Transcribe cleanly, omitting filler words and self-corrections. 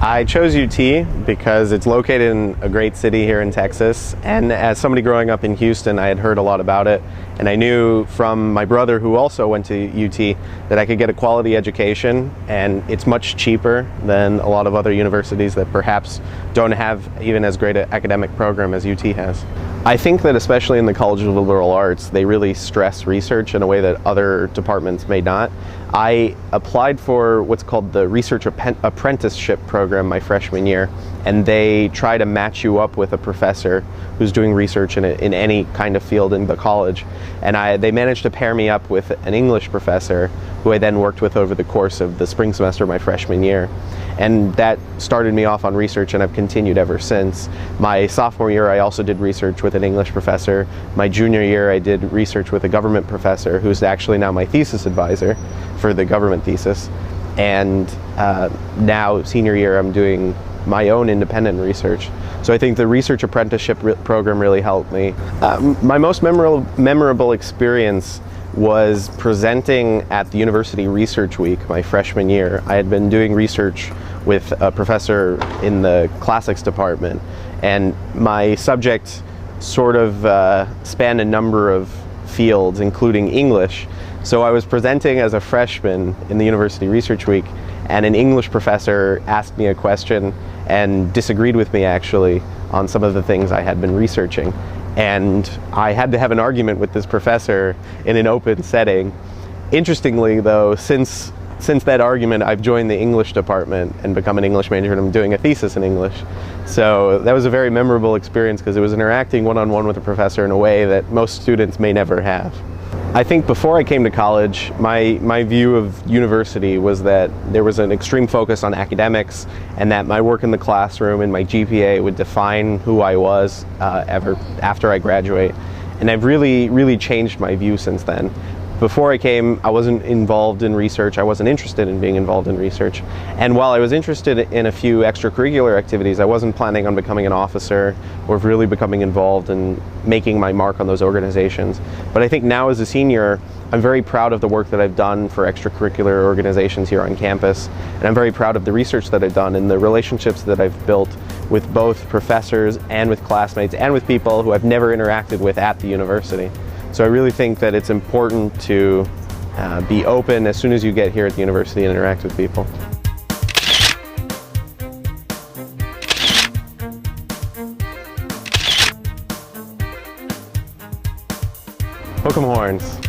I chose UT because it's located in a great city here in Texas, and as somebody growing up in Houston, I had heard a lot about it, and I knew from my brother, who also went to UT, that I could get a quality education, and it's much cheaper than a lot of other universities that perhaps don't have even as great an academic program as UT has. I think that especially in the College of Liberal Arts, they really stress research in a way that other departments may not. I applied for what's called the Research Apprenticeship program my freshman year, and they try to match you up with a professor who's doing research in any kind of field in the college. And they managed to pair me up with an English professor who I then worked with over the course of the spring semester of my freshman year. And that started me off on research, and I've continued ever since. My sophomore year, I also did research with an English professor. My junior year, I did research with a government professor who's actually now my thesis advisor for the government thesis. And now, senior year, I'm doing my own independent research. So I think the research apprenticeship program really helped me. My most memorable experience was presenting at the University Research Week my freshman year. I had been doing research with a professor in the classics department, and my subject sort of spanned a number of fields, including English. So I was presenting as a freshman in the University Research Week, and an English professor asked me a question and disagreed with me actually on some of the things I had been researching. And I had to have an argument with this professor in an open setting. Interestingly though, since that argument, I've joined the English department and become an English major, and I'm doing a thesis in English. So that was a very memorable experience because it was interacting one-on-one with a professor in a way that most students may never have. I think before I came to college, my view of university was that there was an extreme focus on academics, and that my work in the classroom and my GPA would define who I was after I graduate. And I've really changed my view since then. Before I came, I wasn't involved in research. I wasn't interested in being involved in research. And while I was interested in a few extracurricular activities, I wasn't planning on becoming an officer or really becoming involved in making my mark on those organizations. But I think now as a senior, I'm very proud of the work that I've done for extracurricular organizations here on campus. And I'm very proud of the research that I've done and the relationships that I've built with both professors and with classmates and with people who I've never interacted with at the university. So I really think that it's important to be open as soon as you get here at the university and interact with people. Hook 'em horns.